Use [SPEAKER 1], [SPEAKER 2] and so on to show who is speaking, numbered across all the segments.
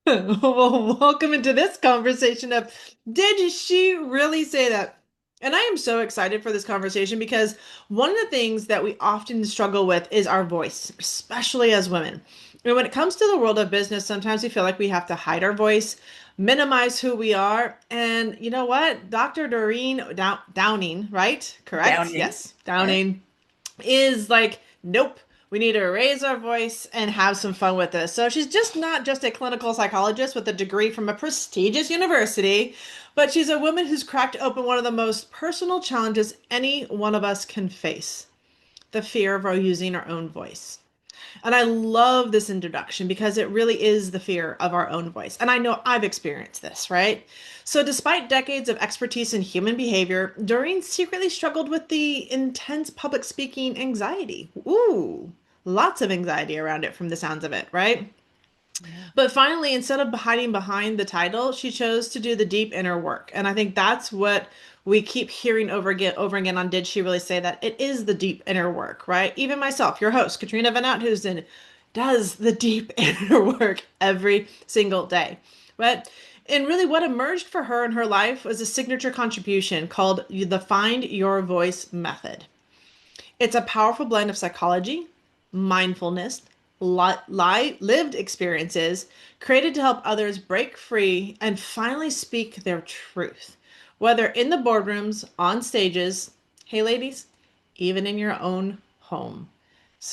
[SPEAKER 1] Well, welcome into this conversation of did she really say that? And I am so excited for this conversation because one of the things that we often struggle with is our voice, especially as women. And when it comes to the world of business, sometimes we feel like we have to hide our voice, minimize who we are. And you know what? Dr. Downing, right? Correct?
[SPEAKER 2] Downing.
[SPEAKER 1] Yes,
[SPEAKER 2] Yeah.
[SPEAKER 1] Downing is like, nope, we need to raise our voice and have some fun with this. So she's just not just a clinical psychologist with a degree from a prestigious university, but she's a woman who's cracked open one of the most personal challenges any one of us can face, the fear of our using our own voice. And I love this introduction because it really is the fear of our own voice. And I know I've experienced this, right? So, despite decades of expertise in human behavior, Doreen secretly struggled with the intense public speaking anxiety. Ooh, lots of anxiety around it from the sounds of it, right?
[SPEAKER 2] Yeah.
[SPEAKER 1] But finally, instead of hiding behind the title, she chose to do the deep inner work. And I think that's what we keep hearing over again on Did She Really Say That? It is the deep inner work, right? Even myself, your host, Katrina van Oudheusden, does the deep inner work every single day. But and really what emerged for her in her life was a signature contribution called the Find Your Voice method. It's a powerful blend of psychology, mindfulness, lived experiences created to help others break free and finally speak their truth, whether in the boardrooms, on stages, hey, ladies, even in your own home.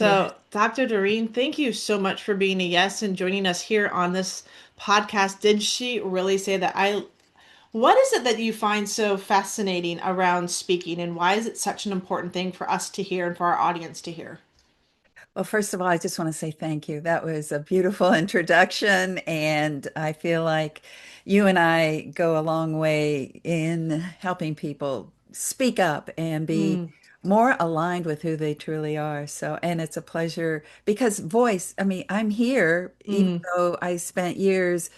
[SPEAKER 2] Yes.
[SPEAKER 1] So, Dr. Doreen, thank you so much for being a yes and joining us here on this podcast. Did she really say that? What is it that you find so fascinating around speaking, and why is it such an important thing for us to hear and for our audience to hear?
[SPEAKER 2] Well, first of all, I just want to say thank you. That was a beautiful introduction, and I feel like you and I go a long way in helping people speak up and be
[SPEAKER 1] Mm,
[SPEAKER 2] more aligned with who they truly are. So, and it's a pleasure because voice, I mean, I'm here, even
[SPEAKER 1] mm.
[SPEAKER 2] though I spent years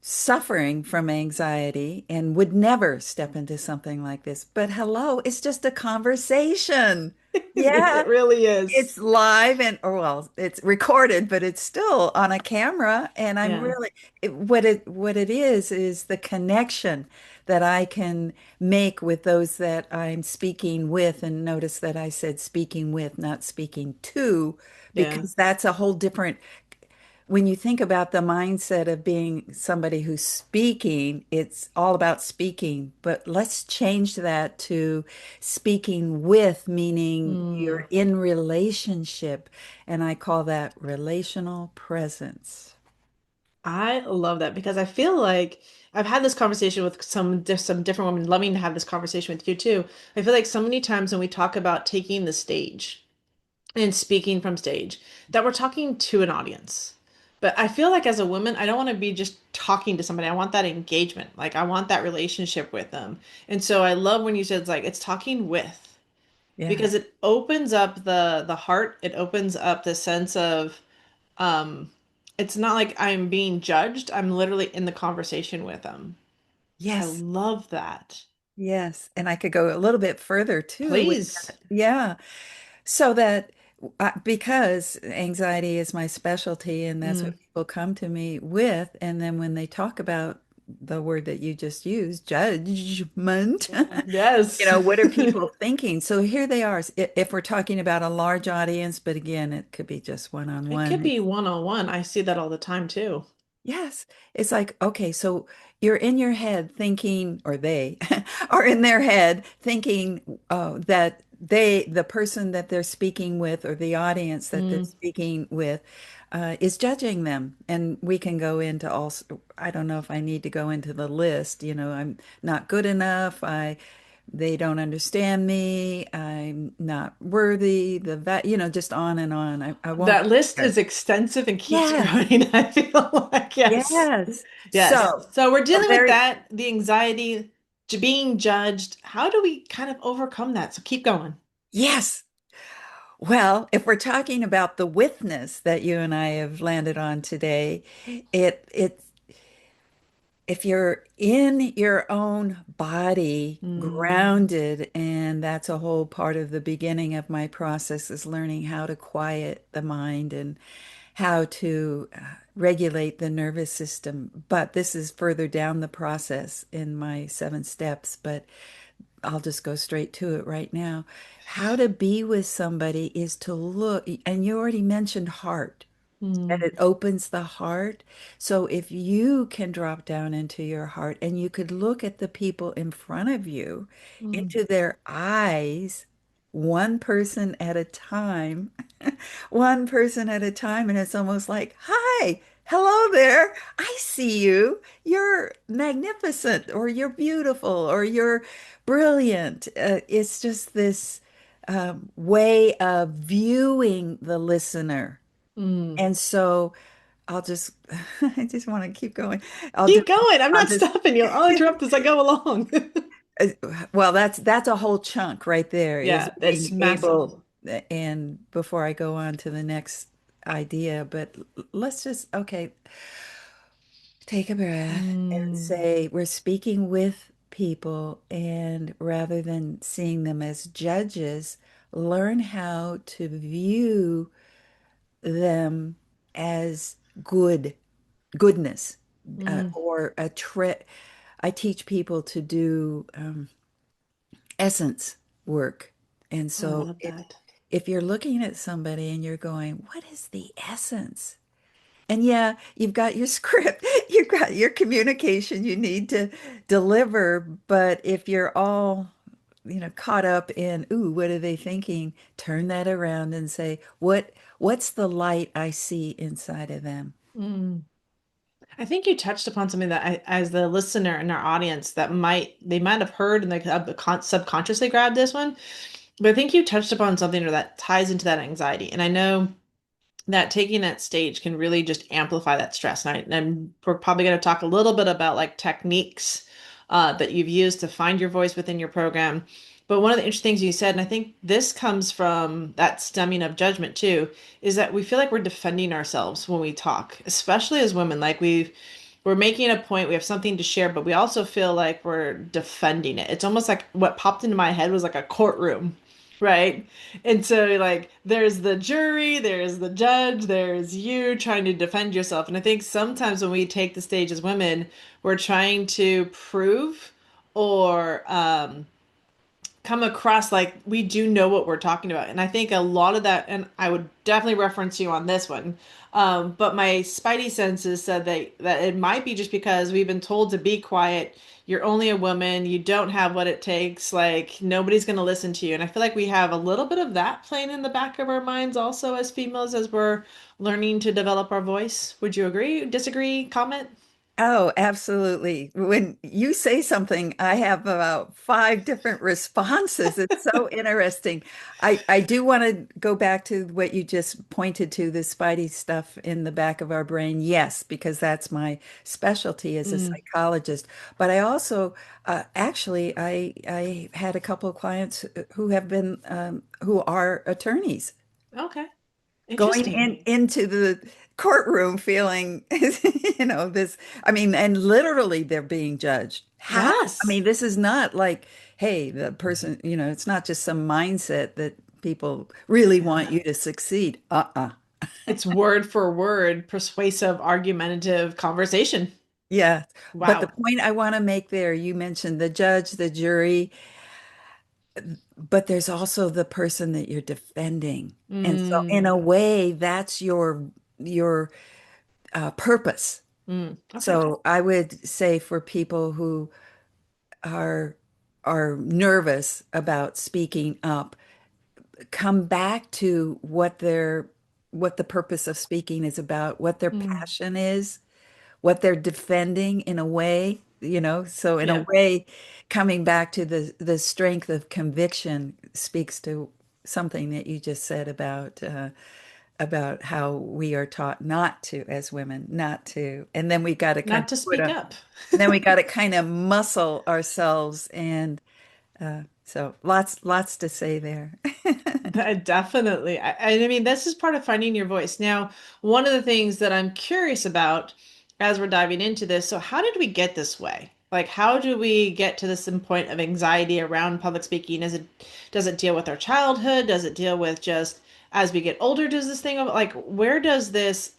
[SPEAKER 2] suffering from anxiety and would never step into something like this. But hello, it's just a conversation. Yeah,
[SPEAKER 1] It really is.
[SPEAKER 2] it's live and or well, it's recorded, but it's still on a camera. And I'm
[SPEAKER 1] Yeah.
[SPEAKER 2] really what it is the connection that I can make with those that I'm speaking with. And notice that I said speaking with, not speaking to,
[SPEAKER 1] Yeah.
[SPEAKER 2] because that's a whole different when you think about the mindset of being somebody who's speaking, it's all about speaking. But let's change that to speaking with, meaning
[SPEAKER 1] Mm.
[SPEAKER 2] you're in relationship. And I call that relational presence.
[SPEAKER 1] I love that because I feel like I've had this conversation with some different women, loving to have this conversation with you too. I feel like so many times when we talk about taking the stage and speaking from stage, that we're talking to an audience. But I feel like as a woman, I don't want to be just talking to somebody. I want that engagement. Like I want that relationship with them. And so I love when you said it's like it's talking with
[SPEAKER 2] Yeah.
[SPEAKER 1] because it opens up the heart. It opens up the sense of um it's not like I'm being judged. I'm literally in the conversation with them. I
[SPEAKER 2] Yes.
[SPEAKER 1] love that.
[SPEAKER 2] Yes. And I could go a little bit further too with
[SPEAKER 1] Please.
[SPEAKER 2] that. Yeah. So that because anxiety is my specialty and that's
[SPEAKER 1] Mm.
[SPEAKER 2] what people come to me with. And then when they talk about the word that you just used, judgment,
[SPEAKER 1] Yeah. Yes.
[SPEAKER 2] what are people thinking? So here they are. If we're talking about a large audience, but again, it could be just
[SPEAKER 1] It could
[SPEAKER 2] one-on-one.
[SPEAKER 1] be one-on-one. I see that all the time too.
[SPEAKER 2] Yes. It's like, okay, so you're in your head thinking, or they are in their head thinking that the person that they're speaking with, or the audience that they're
[SPEAKER 1] Mm.
[SPEAKER 2] speaking with, is judging them. And we can go into I don't know if I need to go into the list. I'm not good enough. They don't understand me. I'm not worthy. Just on and on. I won't
[SPEAKER 1] That
[SPEAKER 2] go
[SPEAKER 1] list
[SPEAKER 2] there.
[SPEAKER 1] is extensive and keeps
[SPEAKER 2] Yes.
[SPEAKER 1] growing, I feel like. Yes.
[SPEAKER 2] Yes.
[SPEAKER 1] Yes.
[SPEAKER 2] So,
[SPEAKER 1] So we're
[SPEAKER 2] a
[SPEAKER 1] dealing with
[SPEAKER 2] very,
[SPEAKER 1] that, the anxiety, being judged. How do we kind of overcome that? So keep going.
[SPEAKER 2] yes. Well, if we're talking about the witness that you and I have landed on today, it if you're in your own body,
[SPEAKER 1] Mm.
[SPEAKER 2] grounded, and that's a whole part of the beginning of my process is learning how to quiet the mind and how to regulate the nervous system. But this is further down the process in my 7 steps, but I'll just go straight to it right now. How to be with somebody is to look, and you already mentioned heart, that
[SPEAKER 1] Mm,
[SPEAKER 2] it opens the heart. So if you can drop down into your heart and you could look at the people in front of you,
[SPEAKER 1] mm,
[SPEAKER 2] into their eyes, one person at a time, one person at a time, and it's almost like, hi, hello there. I see you. You're magnificent, or you're beautiful, or you're brilliant. It's just this way of viewing the listener.
[SPEAKER 1] mm.
[SPEAKER 2] And so I'll just, I just want to keep going. I'll
[SPEAKER 1] Keep
[SPEAKER 2] just,
[SPEAKER 1] going. I'm
[SPEAKER 2] I'll
[SPEAKER 1] not
[SPEAKER 2] just,
[SPEAKER 1] stopping you. I'll interrupt as I go along.
[SPEAKER 2] uh, well, that's a whole chunk right there is
[SPEAKER 1] Yeah, it's
[SPEAKER 2] being
[SPEAKER 1] massive.
[SPEAKER 2] able, and before I go on to the next idea, but let's just, okay, take a breath and
[SPEAKER 1] Mm,
[SPEAKER 2] say we're speaking with people, and rather than seeing them as judges, learn how to view them as goodness,
[SPEAKER 1] mm.
[SPEAKER 2] or a trick. I teach people to do essence work. And
[SPEAKER 1] Oh, I
[SPEAKER 2] so
[SPEAKER 1] love that.
[SPEAKER 2] if you're looking at somebody and you're going, what is the essence? And yeah, you've got your script, you've got your communication you need to deliver. But if you're all, caught up in, ooh, what are they thinking? Turn that around and say, what's the light I see inside of them?
[SPEAKER 1] Mm. I think you touched upon something that as the listener in our audience, that they might have heard and they subconsciously grabbed this one. But I think you touched upon something that ties into that anxiety. And I know that taking that stage can really just amplify that stress. And we're probably going to talk a little bit about like techniques that you've used to find your voice within your program. But one of the interesting things you said, and I think this comes from that stemming of judgment too, is that we feel like we're defending ourselves when we talk, especially as women. Like we're making a point, we have something to share, but we also feel like we're defending it. It's almost like what popped into my head was like a courtroom, right? And so, like, there's the jury, there's the judge, there's you trying to defend yourself. And I think sometimes when we take the stage as women, we're trying to prove or come across like we do know what we're talking about. And I think a lot of that, and I would definitely reference you on this one. But my spidey senses said that it might be just because we've been told to be quiet. You're only a woman. You don't have what it takes. Like nobody's going to listen to you. And I feel like we have a little bit of that playing in the back of our minds also as females as we're learning to develop our voice. Would you agree, disagree, comment?
[SPEAKER 2] Oh, absolutely. When you say something, I have about 5 different responses. It's so interesting. I do want to go back to what you just pointed to, the spidey stuff in the back of our brain. Yes, because that's my specialty as a
[SPEAKER 1] Mm,
[SPEAKER 2] psychologist. But I also, actually, I had a couple of clients who have been, who are attorneys
[SPEAKER 1] okay.
[SPEAKER 2] going
[SPEAKER 1] Interesting.
[SPEAKER 2] into the courtroom feeling, this, I mean, and literally they're being judged. How? I
[SPEAKER 1] Yes.
[SPEAKER 2] mean, this is not like, hey, the person, it's not just some mindset that people really want
[SPEAKER 1] Yeah.
[SPEAKER 2] you to succeed.
[SPEAKER 1] It's word for word, persuasive, argumentative conversation.
[SPEAKER 2] Yeah. But the
[SPEAKER 1] Wow.
[SPEAKER 2] point I want to make there, you mentioned the judge, the jury, but there's also the person that you're defending. And so in
[SPEAKER 1] Mm,
[SPEAKER 2] a way, that's your purpose.
[SPEAKER 1] okay.
[SPEAKER 2] So I would say for people who are are nervous about speaking up, come back to what the purpose of speaking is about, what their
[SPEAKER 1] Mm,
[SPEAKER 2] passion is, what they're defending in a way, so in a
[SPEAKER 1] yeah.
[SPEAKER 2] way, coming back to the strength of conviction speaks to something that you just said about how we are taught not to, as women, not to, and then we got to kind
[SPEAKER 1] Not
[SPEAKER 2] of
[SPEAKER 1] to speak up.
[SPEAKER 2] then we got to kind of muscle ourselves, and so lots to say there.
[SPEAKER 1] Definitely. I mean, this is part of finding your voice. Now, one of the things that I'm curious about as we're diving into this, so how did we get this way? Like, how do we get to this point of anxiety around public speaking? Does it deal with our childhood? Does it deal with just as we get older, does this thing of like, where does this,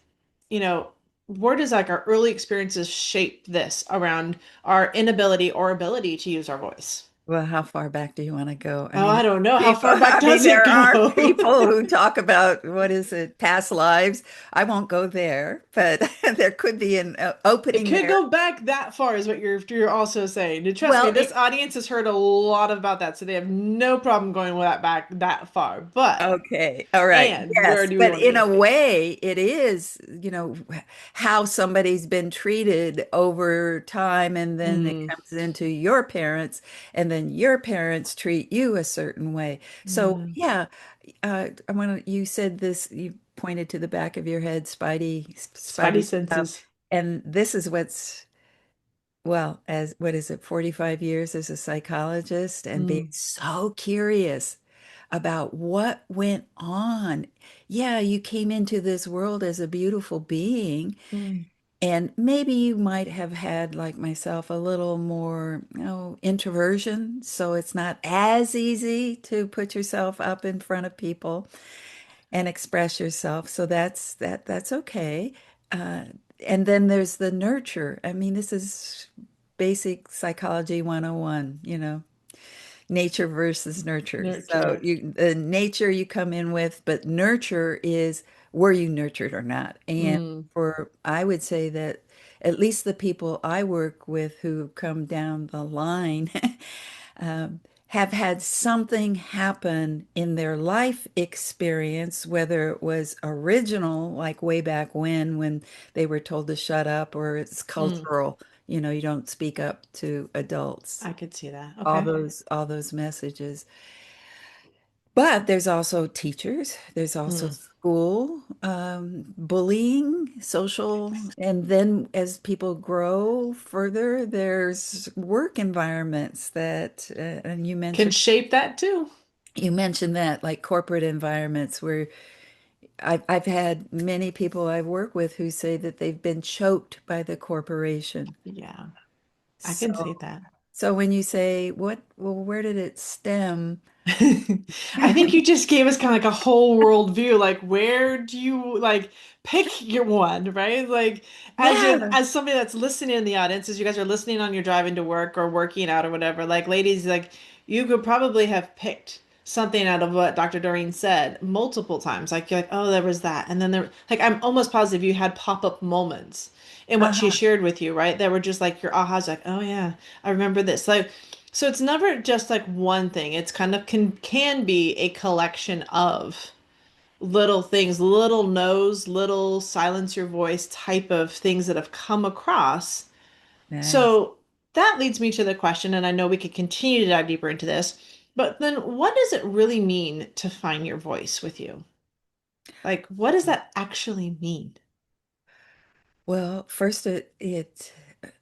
[SPEAKER 1] you know, where does like our early experiences shape this around our inability or ability to use our voice?
[SPEAKER 2] Well, how far back do you want to go?
[SPEAKER 1] Oh, I don't know. How
[SPEAKER 2] People,
[SPEAKER 1] far back
[SPEAKER 2] I mean,
[SPEAKER 1] does it
[SPEAKER 2] there are
[SPEAKER 1] go?
[SPEAKER 2] people who talk about what is it, past lives. I won't go there, but there could be an
[SPEAKER 1] It
[SPEAKER 2] opening
[SPEAKER 1] could
[SPEAKER 2] there.
[SPEAKER 1] go back that far, is what you're also saying. And trust me,
[SPEAKER 2] Well,
[SPEAKER 1] this audience has heard a lot about that, so they have no problem going with that back that far. But
[SPEAKER 2] okay. All right.
[SPEAKER 1] and where
[SPEAKER 2] Yes.
[SPEAKER 1] do we
[SPEAKER 2] But
[SPEAKER 1] want to
[SPEAKER 2] in a
[SPEAKER 1] go?
[SPEAKER 2] way, it is, how somebody's been treated over time. And then it
[SPEAKER 1] Mm,
[SPEAKER 2] comes into your parents, and then your parents treat you a certain way. So,
[SPEAKER 1] yeah.
[SPEAKER 2] yeah, you said this, you pointed to the back of your head,
[SPEAKER 1] Spidey
[SPEAKER 2] Spidey stuff.
[SPEAKER 1] senses.
[SPEAKER 2] And this is what's, well, as what is it, 45 years as a psychologist and being
[SPEAKER 1] Mm,
[SPEAKER 2] so curious about what went on. Yeah, you came into this world as a beautiful being,
[SPEAKER 1] mm,
[SPEAKER 2] and maybe you might have had, like myself, a little more, introversion, so it's not as easy to put yourself up in front of people and express yourself. So that's okay. Uh, and then there's the nurture. I mean, this is basic psychology 101, nature versus nurture. So
[SPEAKER 1] nurture.
[SPEAKER 2] nature you come in with, but nurture is were you nurtured or not? And
[SPEAKER 1] Mm,
[SPEAKER 2] for I would say that at least the people I work with who come down the line have had something happen in their life experience, whether it was original, like way back when they were told to shut up, or it's
[SPEAKER 1] mm,
[SPEAKER 2] cultural, you don't speak up to adults,
[SPEAKER 1] I could see that.
[SPEAKER 2] all
[SPEAKER 1] Okay.
[SPEAKER 2] those messages. But there's also teachers, there's also
[SPEAKER 1] Mm.
[SPEAKER 2] school, bullying, social, and then as people grow further, there's work environments that, and
[SPEAKER 1] Can shape that too.
[SPEAKER 2] you mentioned that, like corporate environments where I've had many people I've worked with who say that they've been choked by the corporation.
[SPEAKER 1] Yeah, I
[SPEAKER 2] So,
[SPEAKER 1] can see that.
[SPEAKER 2] so when you say, well, where did it stem?
[SPEAKER 1] I think you just gave us kind of like a whole world view. Like, where do you like pick your one, right? Like,
[SPEAKER 2] Yeah,
[SPEAKER 1] as somebody that's listening in the audience, as you guys are listening on your driving to work or working out or whatever, like, ladies, like, you could probably have picked something out of what Dr. Doreen said multiple times. Like, you're like, oh, there was that, and then there, like, I'm almost positive you had pop-up moments in what she
[SPEAKER 2] uh-huh.
[SPEAKER 1] shared with you, right? That were just like your ahas, like, oh yeah, I remember this, like. So it's never just like one thing. It's kind of can be a collection of little things, little no's, little silence your voice type of things that have come across.
[SPEAKER 2] Nice.
[SPEAKER 1] So that leads me to the question, and I know we could continue to dive deeper into this, but then what does it really mean to find your voice with you? Like, what does that actually mean?
[SPEAKER 2] Well, first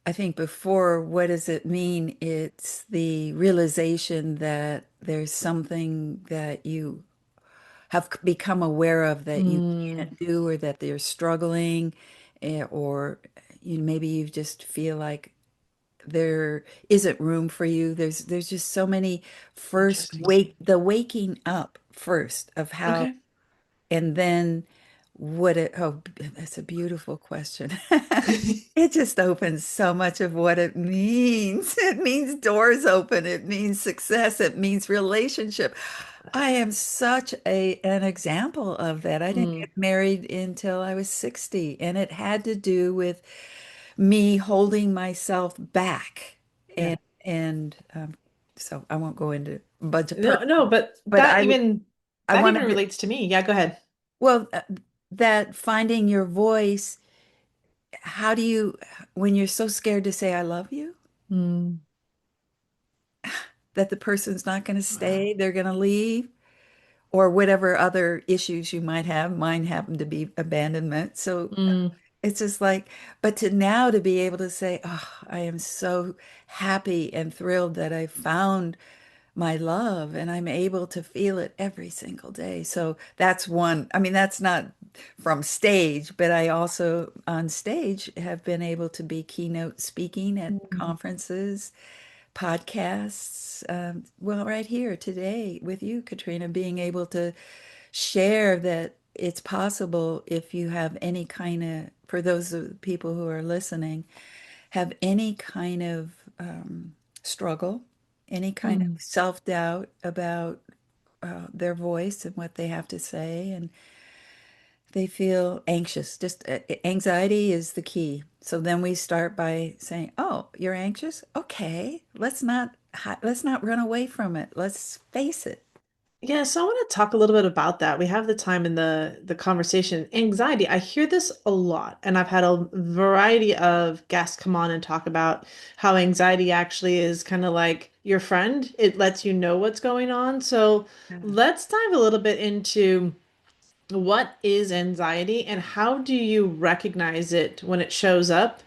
[SPEAKER 2] I think before what does it mean? It's the realization that there's something that you have become aware of that you
[SPEAKER 1] Mm,
[SPEAKER 2] can't do, or that they're struggling, or maybe you just feel like there isn't room for you. There's just so many first
[SPEAKER 1] interesting.
[SPEAKER 2] the waking up first of how.
[SPEAKER 1] Okay.
[SPEAKER 2] And then that's a beautiful question. It just opens so much of what it means. It means doors open. It means success. It means relationship. I am such an example of that. I didn't
[SPEAKER 1] Mm,
[SPEAKER 2] get married until I was 60, and it had to do with me holding myself back.
[SPEAKER 1] yeah.
[SPEAKER 2] And so I won't go into a bunch of
[SPEAKER 1] No, no,
[SPEAKER 2] personal,
[SPEAKER 1] but
[SPEAKER 2] but I
[SPEAKER 1] that even
[SPEAKER 2] wanted to,
[SPEAKER 1] relates to me. Yeah, go ahead.
[SPEAKER 2] well, that finding your voice, how do you, when you're so scared to say I love you,
[SPEAKER 1] Mm,
[SPEAKER 2] that the person's not going to
[SPEAKER 1] wow.
[SPEAKER 2] stay, they're going to leave, or whatever other issues you might have. Mine happen to be abandonment. So
[SPEAKER 1] Mm,
[SPEAKER 2] it's just like, but to now to be able to say, oh, I am so happy and thrilled that I found my love and I'm able to feel it every single day. So that's one. I mean, that's not from stage, but I also on stage have been able to be keynote speaking at
[SPEAKER 1] mm,
[SPEAKER 2] conferences, podcasts. Well, right here today with you, Katrina, being able to share that it's possible if you have any kind of for those of the people who are listening, have any kind of struggle, any kind of
[SPEAKER 1] Mm.
[SPEAKER 2] self-doubt about their voice and what they have to say, and they feel anxious. Just anxiety is the key. So then we start by saying, "Oh, you're anxious? Okay, let's not run away from it. Let's face it."
[SPEAKER 1] Yeah, so I want to talk a little bit about that. We have the time in the conversation. Anxiety, I hear this a lot, and I've had a variety of guests come on and talk about how anxiety actually is kind of like your friend. It lets you know what's going on. So
[SPEAKER 2] Yeah.
[SPEAKER 1] let's dive a little bit into what is anxiety and how do you recognize it when it shows up?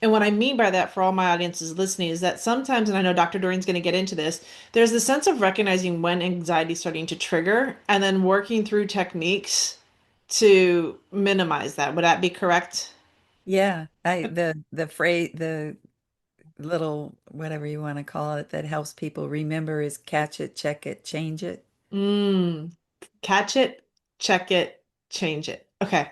[SPEAKER 1] And what I mean by that for all my audiences listening is that sometimes, and I know Dr. Doreen's going to get into this, there's the sense of recognizing when anxiety is starting to trigger and then working through techniques to minimize that. Would that be correct?
[SPEAKER 2] Yeah, I the phrase the little whatever you want to call it that helps people remember is catch it, check it, change it.
[SPEAKER 1] Mm, catch it, check it, change it. Okay.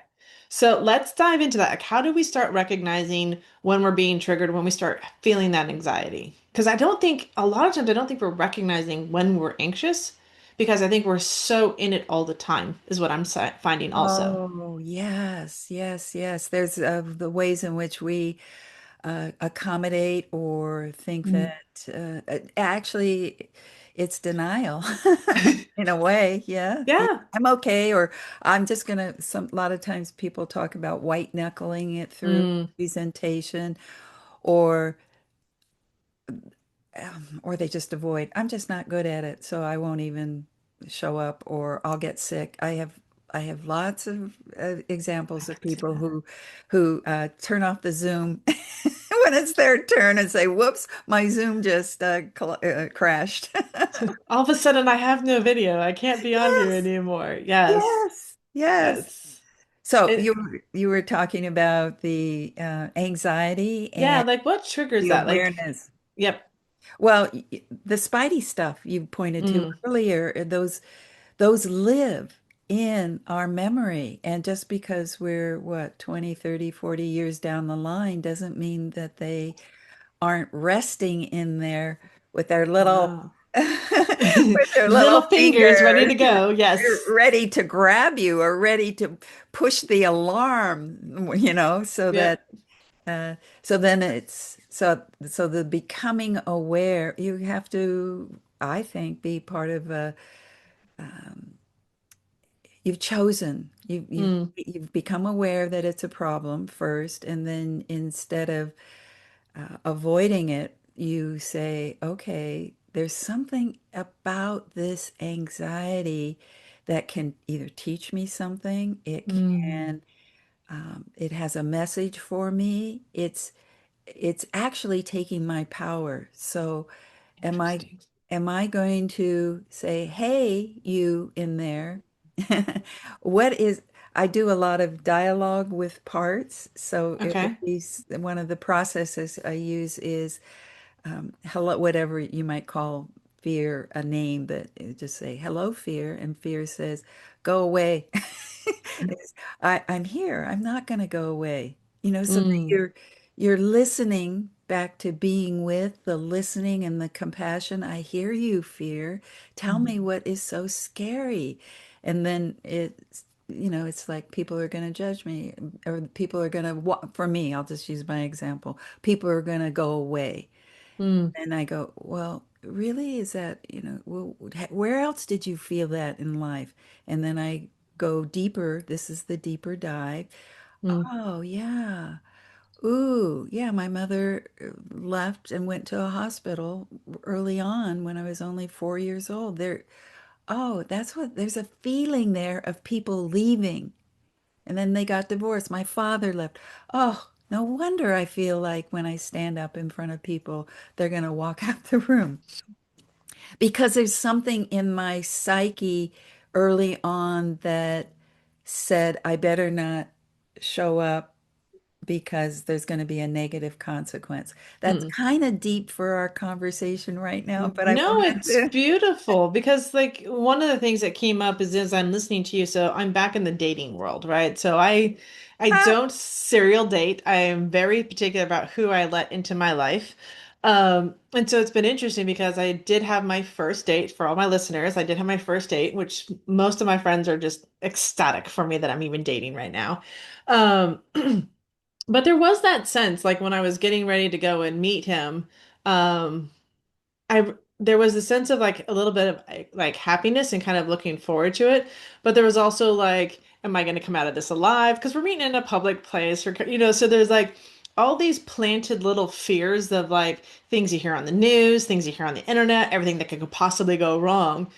[SPEAKER 1] So let's dive into that. Like, how do we start recognizing when we're being triggered, when we start feeling that anxiety? Because I don't think, a lot of times, I don't think we're recognizing when we're anxious because I think we're so in it all the time, is what I'm finding also.
[SPEAKER 2] Oh, yes, yes, yes. There's the ways in which we accommodate or think
[SPEAKER 1] Mm.
[SPEAKER 2] that actually it's denial in a way. Yeah, yeah,
[SPEAKER 1] Yeah.
[SPEAKER 2] I'm okay, or I'm just gonna. A lot of times people talk about white knuckling it through
[SPEAKER 1] Mm.
[SPEAKER 2] presentation, or or they just avoid. I'm just not good at it, so I won't even show up, or I'll get sick. I have lots of
[SPEAKER 1] I
[SPEAKER 2] examples of
[SPEAKER 1] can see
[SPEAKER 2] people
[SPEAKER 1] that.
[SPEAKER 2] who turn off the Zoom when it's their turn and say, "Whoops, my Zoom just crashed."
[SPEAKER 1] All of a sudden, I have no video. I can't be on here
[SPEAKER 2] Yes,
[SPEAKER 1] anymore. Yes.
[SPEAKER 2] yes, yes.
[SPEAKER 1] It's
[SPEAKER 2] So
[SPEAKER 1] it.
[SPEAKER 2] you were talking about the anxiety
[SPEAKER 1] Yeah,
[SPEAKER 2] and
[SPEAKER 1] like what triggers
[SPEAKER 2] the
[SPEAKER 1] that? Like,
[SPEAKER 2] awareness.
[SPEAKER 1] yep.
[SPEAKER 2] Well, the Spidey stuff you pointed to
[SPEAKER 1] Mm.
[SPEAKER 2] earlier, those live in our memory. And just because we're, what, 20, 30, 40 years down the line doesn't mean that they aren't resting in there with their little
[SPEAKER 1] Wow.
[SPEAKER 2] with their
[SPEAKER 1] Little
[SPEAKER 2] little
[SPEAKER 1] fingers ready
[SPEAKER 2] fingers
[SPEAKER 1] to go. Yes.
[SPEAKER 2] ready to grab you or ready to push the alarm, so that
[SPEAKER 1] Yep.
[SPEAKER 2] so then so the becoming aware, you have to, I think, be part of a you've chosen
[SPEAKER 1] Mm.
[SPEAKER 2] you've become aware that it's a problem first, and then instead of avoiding it, you say, okay, there's something about this anxiety that can either teach me something,
[SPEAKER 1] Mm.
[SPEAKER 2] it has a message for me, it's actually taking my power. So am I
[SPEAKER 1] Interesting.
[SPEAKER 2] am I going to say, "Hey, you in there, what is?" I do a lot of dialogue with parts. So it would
[SPEAKER 1] Okay.
[SPEAKER 2] be one of the processes I use is hello, whatever you might call fear a name, but just say hello, fear, and fear says, "Go away." I'm here. I'm not going to go away. So that
[SPEAKER 1] Mm.
[SPEAKER 2] you're listening back to being with the listening and the compassion. I hear you, fear. Tell
[SPEAKER 1] Mm.
[SPEAKER 2] me what is so scary. And then it's like people are going to judge me, or people are going to, for me, I'll just use my example. People are going to go away.
[SPEAKER 1] Mm.
[SPEAKER 2] And I go, well, really? Is that, well, where else did you feel that in life? And then I go deeper. This is the deeper dive.
[SPEAKER 1] Mm.
[SPEAKER 2] Oh, yeah. Ooh, yeah. My mother left and went to a hospital early on when I was only 4 years old. Oh, there's a feeling there of people leaving. And then they got divorced. My father left. Oh, no wonder I feel like when I stand up in front of people, they're going to walk out the room. Because there's something in my psyche early on that said, I better not show up because there's going to be a negative consequence. That's
[SPEAKER 1] Mm.
[SPEAKER 2] kind of deep for our conversation right now, but I
[SPEAKER 1] No,
[SPEAKER 2] wanted
[SPEAKER 1] it's
[SPEAKER 2] to.
[SPEAKER 1] beautiful because like one of the things that came up is as I'm listening to you, so I'm back in the dating world, right? So I don't serial date. I am very particular about who I let into my life. And so it's been interesting because I did have my first date for all my listeners. I did have my first date, which most of my friends are just ecstatic for me that I'm even dating right now. Um, but there was that sense, like when I was getting ready to go and meet him, um, I there was a sense of like a little bit of like happiness and kind of looking forward to it, but there was also like, am I going to come out of this alive? Because we're meeting in a public place, or so there's like all these planted little fears of like things you hear on the news, things you hear on the internet, everything that could possibly go wrong.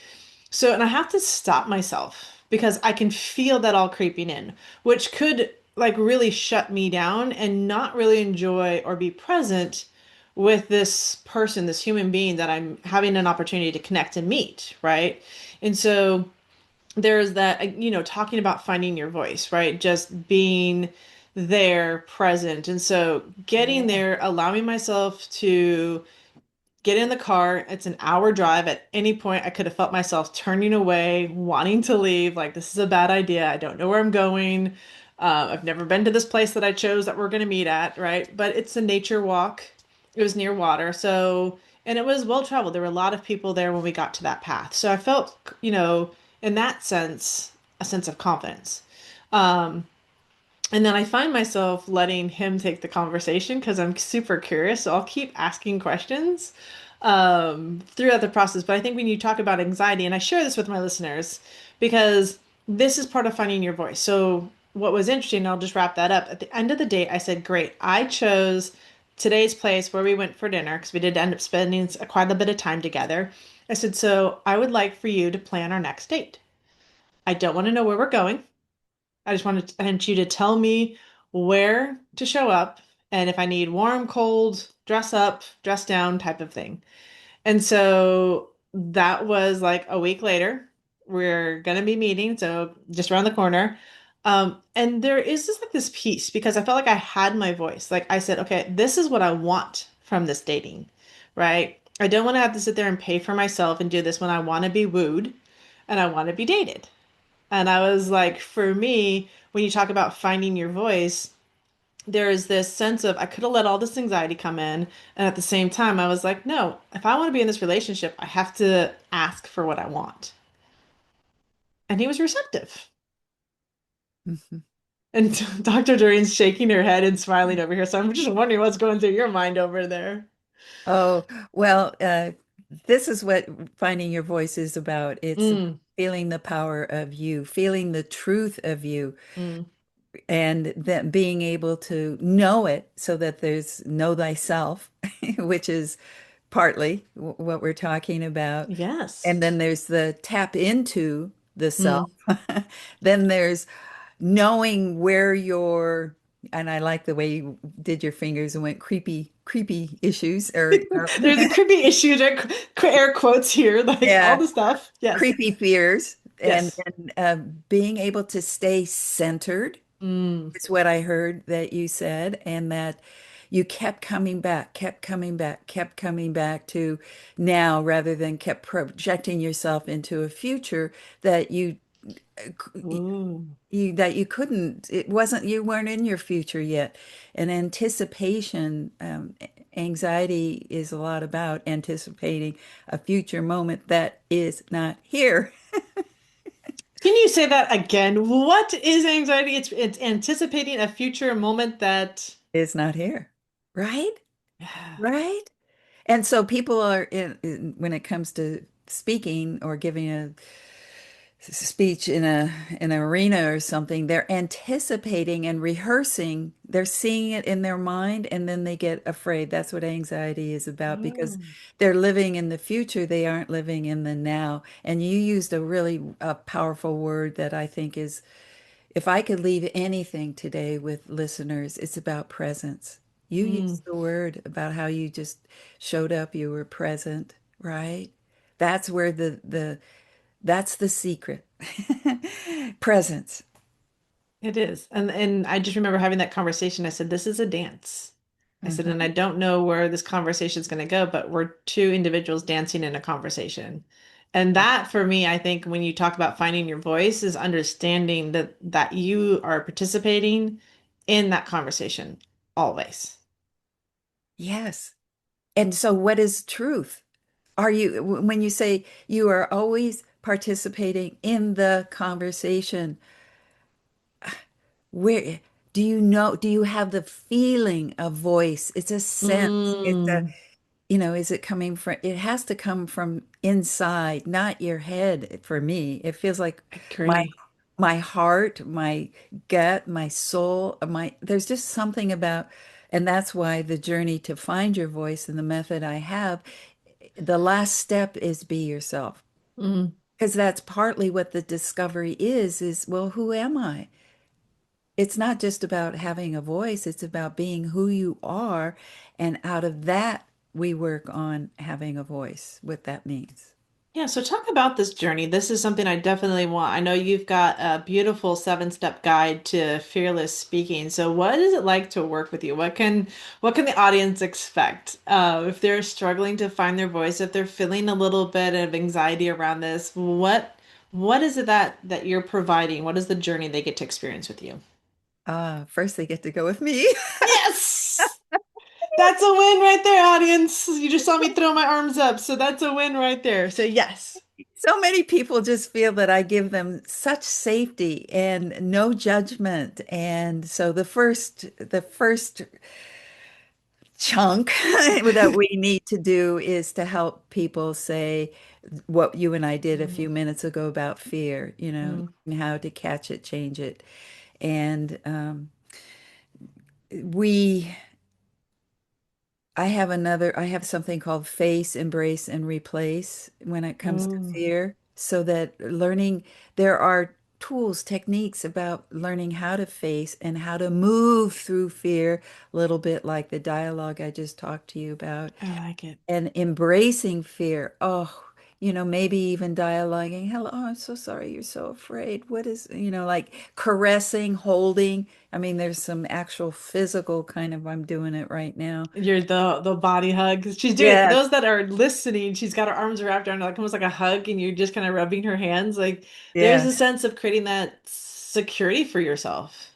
[SPEAKER 1] So, and I have to stop myself because I can feel that all creeping in, which could like really shut me down and not really enjoy or be present with this person, this human being that I'm having an opportunity to connect and meet, right? And so there's that, talking about finding your voice, right? Just being there, present. And so getting
[SPEAKER 2] Yeah.
[SPEAKER 1] there, allowing myself to get in the car. It's an hour drive. At any point, I could have felt myself turning away, wanting to leave. Like, this is a bad idea. I don't know where I'm going. I've never been to this place that I chose that we're going to meet at, right? But it's a nature walk. It was near water. So, and it was well traveled. There were a lot of people there when we got to that path. So I felt, in that sense, a sense of confidence. Um, and then I find myself letting him take the conversation because I'm super curious. So I'll keep asking questions throughout the process. But I think when you talk about anxiety, and I share this with my listeners because this is part of finding your voice. So what was interesting, and I'll just wrap that up. At the end of the day, I said, great, I chose today's place where we went for dinner because we did end up spending quite a bit of time together. I said, so I would like for you to plan our next date. I don't want to know where we're going. I want you to tell me where to show up and if I need warm, cold, dress up, dress down type of thing. And so that was like a week later. We're gonna be meeting, so just around the corner. And there is just like this piece because I felt like I had my voice. Like I said, okay, this is what I want from this dating, right? I don't want to have to sit there and pay for myself and do this when I want to be wooed and I want to be dated. And I was like, for me, when you talk about finding your voice, there is this sense of I could have let all this anxiety come in. And at the same time, I was like, no, if I want to be in this relationship, I have to ask for what I want. And he was receptive.
[SPEAKER 2] Mhm.
[SPEAKER 1] And Dr. Doreen's shaking her head and smiling over here. So I'm just wondering what's going through your mind over there.
[SPEAKER 2] Oh, well, this is what finding your voice is about. It's
[SPEAKER 1] Mm,
[SPEAKER 2] feeling the power of you, feeling the truth of you,
[SPEAKER 1] mm.
[SPEAKER 2] and that being able to know it so that there's know thyself, which is partly what we're talking about.
[SPEAKER 1] Yes.
[SPEAKER 2] And then there's the tap into the self.
[SPEAKER 1] Mm.
[SPEAKER 2] Then there's knowing where your, and I like the way you did your fingers and went creepy issues or
[SPEAKER 1] There's a creepy issue, air quotes here, like all
[SPEAKER 2] yeah,
[SPEAKER 1] the stuff. Yes.
[SPEAKER 2] creepy fears
[SPEAKER 1] Yes.
[SPEAKER 2] and being able to stay centered
[SPEAKER 1] Mm.
[SPEAKER 2] is what I heard that you said, and that you kept coming back, kept coming back, kept coming back to now rather than kept projecting yourself into a future that
[SPEAKER 1] Ooh.
[SPEAKER 2] you couldn't, it wasn't, you weren't in your future yet. And anticipation, anxiety is a lot about anticipating a future moment that is not here.
[SPEAKER 1] Can you say that again? What is anxiety? It's anticipating a future moment that
[SPEAKER 2] Is not here. Right? Right? And so people are when it comes to speaking or giving a speech in a an arena or something, they're anticipating and rehearsing. They're seeing it in their mind and then they get afraid. That's what anxiety is about because
[SPEAKER 1] oh.
[SPEAKER 2] they're living in the future. They aren't living in the now. And you used a really powerful word that I think is, if I could leave anything today with listeners, it's about presence. You
[SPEAKER 1] Mm.
[SPEAKER 2] used the word about how you just showed up, you were present, right? That's where that's the secret. Presence.
[SPEAKER 1] It is. And I just remember having that conversation. I said, this is a dance. I said, and I
[SPEAKER 2] Hmm.
[SPEAKER 1] don't know where this conversation is going to go, but we're two individuals dancing in a conversation. And that for me, I think when you talk about finding your voice is understanding that you are participating in that conversation always.
[SPEAKER 2] Yes. And so what is truth? Are you, when you say you are always participating in the conversation, where do you know, do you have the feeling of voice? It's a sense. It's a,
[SPEAKER 1] Mm,
[SPEAKER 2] is it coming from, it has to come from inside, not your head for me. It feels like my
[SPEAKER 1] agree.
[SPEAKER 2] my heart, my gut, my soul, there's just something about, and that's why the journey to find your voice and the method I have, the last step is be yourself.
[SPEAKER 1] Mm.
[SPEAKER 2] Because that's partly what the discovery is, well, who am I? It's not just about having a voice, it's about being who you are. And out of that, we work on having a voice, what that means.
[SPEAKER 1] Yeah, so talk about this journey. This is something I definitely want. I know you've got a beautiful seven-step guide to fearless speaking. So what is it like to work with you? What can the audience expect? If they're struggling to find their voice, if they're feeling a little bit of anxiety around this, what is it that you're providing? What is the journey they get to experience with you?
[SPEAKER 2] First, they get to go with me.
[SPEAKER 1] Yes! That's a win right there, audience. You just saw me throw my arms up, so that's a win right there. So yes.
[SPEAKER 2] So many people just feel that I give them such safety and no judgment. And so the first chunk that we need to do is to help people say what you and I did a few
[SPEAKER 1] Mm,
[SPEAKER 2] minutes ago about fear,
[SPEAKER 1] mm,
[SPEAKER 2] and how to catch it, change it. And we I have something called face, embrace, and replace when it comes to
[SPEAKER 1] mm.
[SPEAKER 2] fear. So that there are tools, techniques about learning how to face and how to move through fear, a little bit like the dialogue I just talked to you about,
[SPEAKER 1] I like it.
[SPEAKER 2] and embracing fear. Oh, maybe even dialoguing, hello, oh, I'm so sorry, you're so afraid. What is, like caressing, holding. I mean, there's some actual physical kind of, I'm doing it right now.
[SPEAKER 1] You're the body hug. She's doing for
[SPEAKER 2] Yes,
[SPEAKER 1] those that are listening, she's got her arms wrapped around her, like almost like a hug, and you're just kind of rubbing her hands. Like there's a
[SPEAKER 2] yes,
[SPEAKER 1] sense of creating that security for yourself.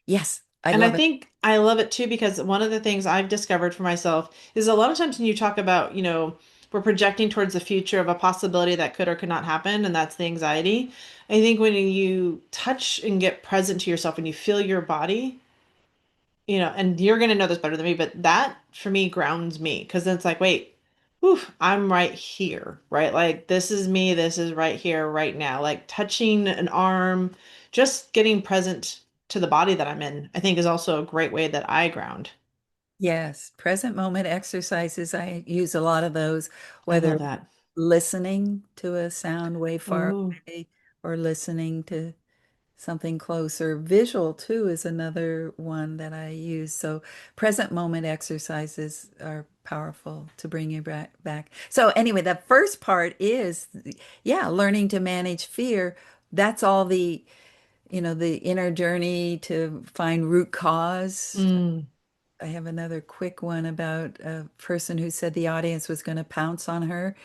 [SPEAKER 2] yes, I
[SPEAKER 1] And I
[SPEAKER 2] love it.
[SPEAKER 1] think I love it too because one of the things I've discovered for myself is a lot of times when you talk about, we're projecting towards the future of a possibility that could or could not happen, and that's the anxiety. I think when you touch and get present to yourself and you feel your body, and you're gonna know this better than me, but that for me grounds me because then it's like, wait, oof, I'm right here, right? Like this is me, this is right here, right now. Like touching an arm, just getting present to the body that I'm in, I think is also a great way that I ground.
[SPEAKER 2] Yes, present moment exercises. I use a lot of those,
[SPEAKER 1] I
[SPEAKER 2] whether
[SPEAKER 1] love that.
[SPEAKER 2] listening to a sound way far
[SPEAKER 1] Ooh,
[SPEAKER 2] away or listening to something closer. Visual too is another one that I use. So present moment exercises are powerful to bring you back. So anyway, the first part is, yeah, learning to manage fear. That's all the inner journey to find root cause.
[SPEAKER 1] mm,
[SPEAKER 2] I have another quick one about a person who said the audience was going to pounce on her.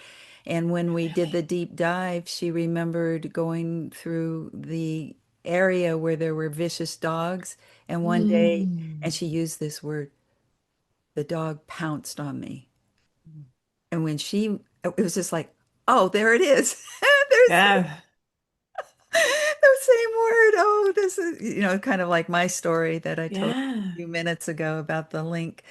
[SPEAKER 2] And when we did
[SPEAKER 1] really.
[SPEAKER 2] the deep dive, she remembered going through the area where there were vicious dogs. And one day, and
[SPEAKER 1] Mm.
[SPEAKER 2] she used this word, the dog pounced on me. And it was just like, oh, there it is. There's
[SPEAKER 1] Yeah,
[SPEAKER 2] the same word. Oh, this is, kind of like my story that I told
[SPEAKER 1] yeah.
[SPEAKER 2] you a few minutes ago about the link.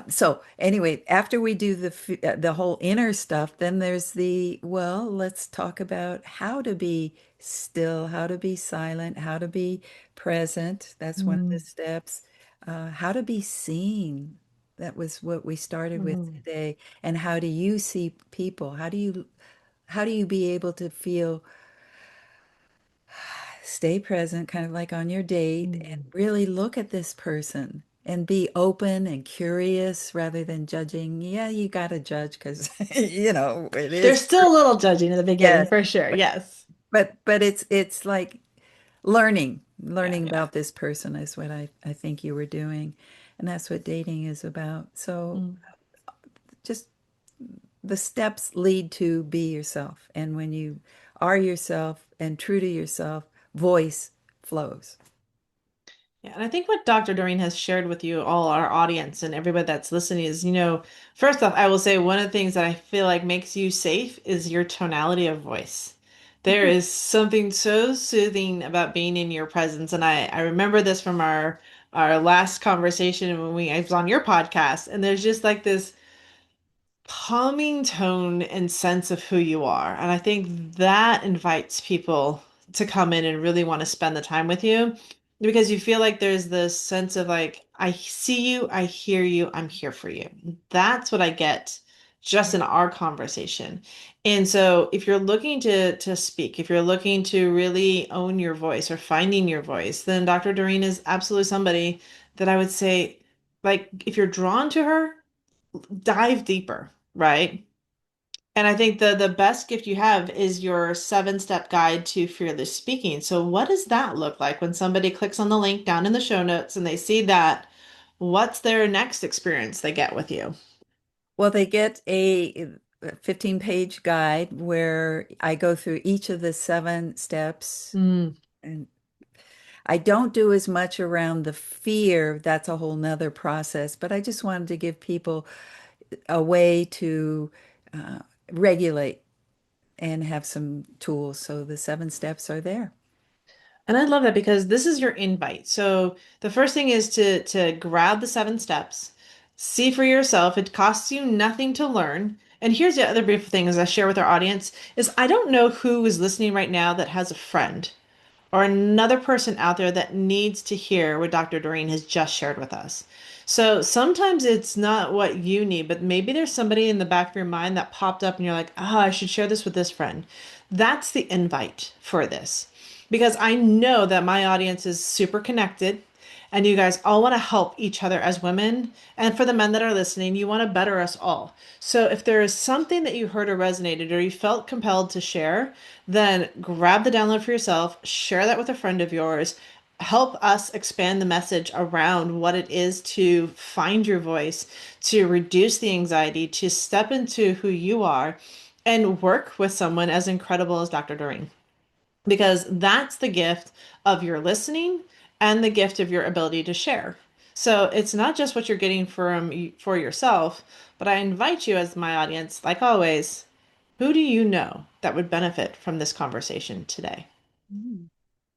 [SPEAKER 2] So anyway, after we do the whole inner stuff, then there's well, let's talk about how to be still, how to be silent, how to be present. That's one of the
[SPEAKER 1] Mm,
[SPEAKER 2] steps. How to be seen. That was what we started with
[SPEAKER 1] mm,
[SPEAKER 2] today. And how do you see people? How do you be able to feel, stay present, kind of like on your date, and
[SPEAKER 1] mm.
[SPEAKER 2] really look at this person and be open and curious rather than judging. Yeah, you got to judge because, it
[SPEAKER 1] There's
[SPEAKER 2] is.
[SPEAKER 1] still a little judging in the beginning
[SPEAKER 2] Yes.
[SPEAKER 1] for sure.
[SPEAKER 2] But
[SPEAKER 1] Yes.
[SPEAKER 2] but it's like learning.
[SPEAKER 1] Yeah,
[SPEAKER 2] Learning
[SPEAKER 1] yeah.
[SPEAKER 2] about this person is what I think you were doing. And that's what dating is about. So
[SPEAKER 1] Mm.
[SPEAKER 2] just the steps lead to be yourself. And when you are yourself and true to yourself, voice flows.
[SPEAKER 1] Yeah, and I think what Dr. Doreen has shared with you, all our audience and everybody that's listening, is, first off, I will say one of the things that I feel like makes you safe is your tonality of voice. There is something so soothing about being in your presence. And I remember this from our last conversation when I was on your podcast, and there's just like this calming tone and sense of who you are. And I think that invites people to come in and really want to spend the time with you because you feel like there's this sense of like, I see you, I hear you, I'm here for you. That's what I get just in our conversation. And so if you're looking to speak, if you're looking to really own your voice or finding your voice, then Dr. Doreen is absolutely somebody that I would say, like, if you're drawn to her, dive deeper, right? And I think the best gift you have is your 7-step guide to fearless speaking. So what does that look like when somebody clicks on the link down in the show notes and they see that? What's their next experience they get with you?
[SPEAKER 2] Well, they get a 15-page guide where I go through each of the 7 steps.
[SPEAKER 1] Mm.
[SPEAKER 2] And I don't do as much around the fear. That's a whole nother process. But I just wanted to give people a way to uh, regulate and have some tools. So the 7 steps are there.
[SPEAKER 1] And I love that because this is your invite. So the first thing is to grab the 7 steps, see for yourself. It costs you nothing to learn. And here's the other beautiful thing as I share with our audience is I don't know who is listening right now that has a friend or another person out there that needs to hear what Dr. Doreen has just shared with us. So sometimes it's not what you need, but maybe there's somebody in the back of your mind that popped up and you're like, oh, I should share this with this friend. That's the invite for this. Because I know that my audience is super connected and you guys all want to help each other as women. And for the men that are listening, you want to better us all. So if there is something that you heard or resonated or you felt compelled to share, then grab the download for yourself, share that with a friend of yours, help us expand the message around what it is to find your voice, to reduce the anxiety, to step into who you are, and work with someone as incredible as Dr. Doreen because that's the gift of your listening and the gift of your ability to share. So it's not just what you're getting from for yourself, but I invite you as my audience, like always, who do you know that would benefit from this conversation today?
[SPEAKER 2] Mm.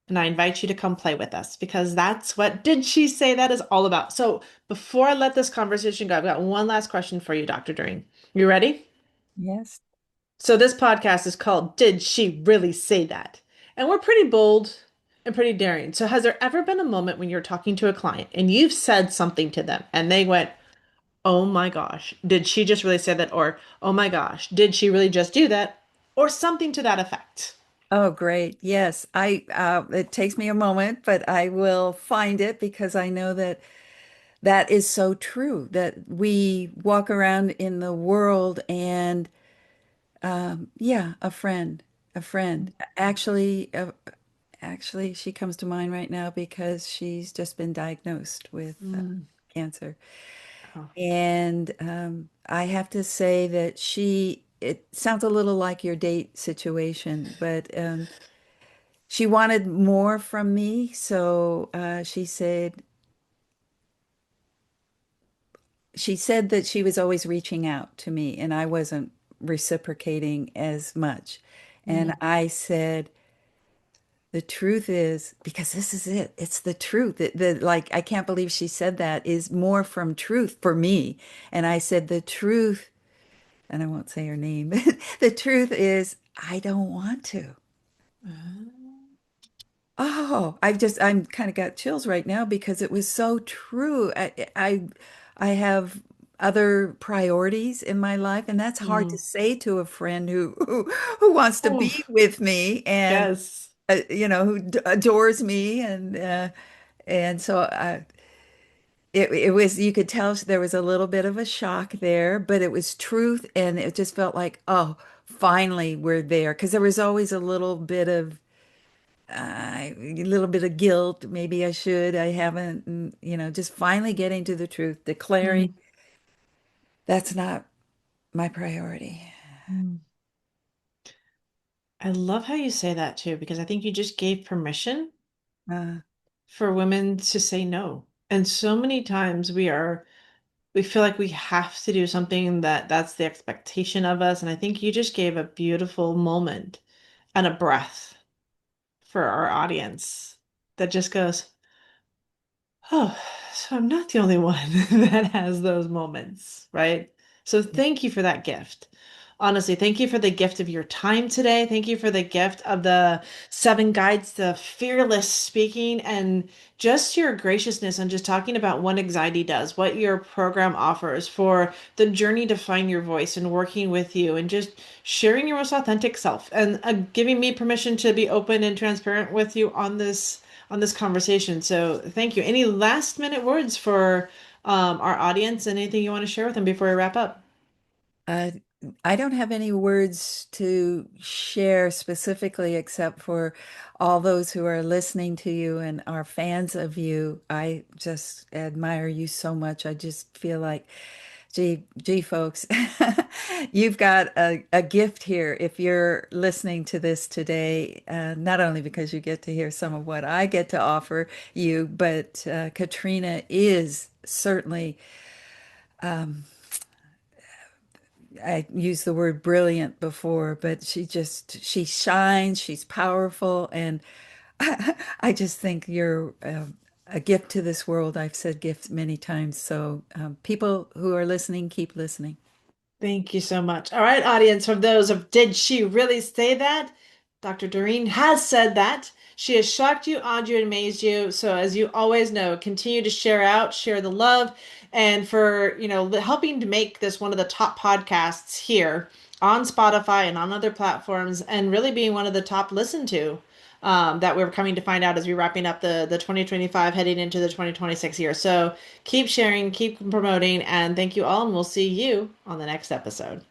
[SPEAKER 1] And I invite you to come play with us because that's what Did She Say That is all about. So before I let this conversation go, I've got one last question for you, Dr. Doreen. You ready?
[SPEAKER 2] Yes.
[SPEAKER 1] So this podcast is called Did She Really Say That? And we're pretty bold and pretty daring. So has there ever been a moment when you're talking to a client and you've said something to them and they went, "Oh my gosh, did she just really say that?" Or, "Oh my gosh, did she really just do that?" Or something to that effect.
[SPEAKER 2] Oh, great. Yes. It takes me a moment, but I will find it because I know that that is so true that we walk around in the world and yeah, a friend. Actually, she comes to mind right now because she's just been diagnosed with
[SPEAKER 1] Mm.
[SPEAKER 2] cancer.
[SPEAKER 1] Oh.
[SPEAKER 2] And I have to say that it sounds a little like your date situation, but she wanted more from me. So she said that she was always reaching out to me and I wasn't reciprocating as much. And
[SPEAKER 1] Mm.
[SPEAKER 2] I said, the truth is, because this is it, it's the truth. Like, I can't believe she said that is more from truth for me. And I said, the truth, and I won't say her name, the truth is, I don't want to. Oh, I'm kind of got chills right now because it was so true. I have other priorities in my life, and that's hard to
[SPEAKER 1] Mm.
[SPEAKER 2] say to a friend who wants to
[SPEAKER 1] Oh,
[SPEAKER 2] be with me and
[SPEAKER 1] yes.
[SPEAKER 2] who adores me, and so it was you could tell there was a little bit of a shock there, but it was truth, and it just felt like, oh, finally we're there because there was always a little bit of a little bit of guilt. Maybe I should. I haven't. And, just finally getting to the truth, declaring
[SPEAKER 1] Mhm.
[SPEAKER 2] that's not my priority.
[SPEAKER 1] Mm. I love how you say that too, because I think you just gave permission
[SPEAKER 2] Uh,
[SPEAKER 1] for women to say no. And so many times we feel like we have to do something that's the expectation of us. And I think you just gave a beautiful moment and a breath for our audience that just goes, oh, so I'm not the only one that has those moments, right? So thank you for that gift. Honestly, thank you for the gift of your time today. Thank you for the gift of the 7 guides to fearless speaking and just your graciousness and just talking about what anxiety does, what your program offers for the journey to find your voice and working with you and just sharing your most authentic self and giving me permission to be open and transparent with you on this conversation. So thank you. Any last minute words for our audience and anything you want to share with them before we wrap up?
[SPEAKER 2] Uh, I don't have any words to share specifically except for all those who are listening to you and are fans of you. I just admire you so much. I just feel like, gee, folks, you've got a gift here if you're listening to this today, not only because you get to hear some of what I get to offer you, but Katrina is certainly. I used the word brilliant before, but she shines, she's powerful, and I just think you're a gift to this world. I've said gift many times. So, people who are listening, keep listening.
[SPEAKER 1] Thank you so much. All right, audience, from those of Did She Really Say That? Dr. Doreen has said that. She has shocked you, awed you, and amazed you. So, as you always know, continue to share out, share the love, and for, helping to make this one of the top podcasts here on Spotify and on other platforms, and really being one of the top listened to. That we're coming to find out as we're wrapping up the 2025, heading into the 2026 year. So keep sharing, keep promoting, and thank you all, and we'll see you on the next episode.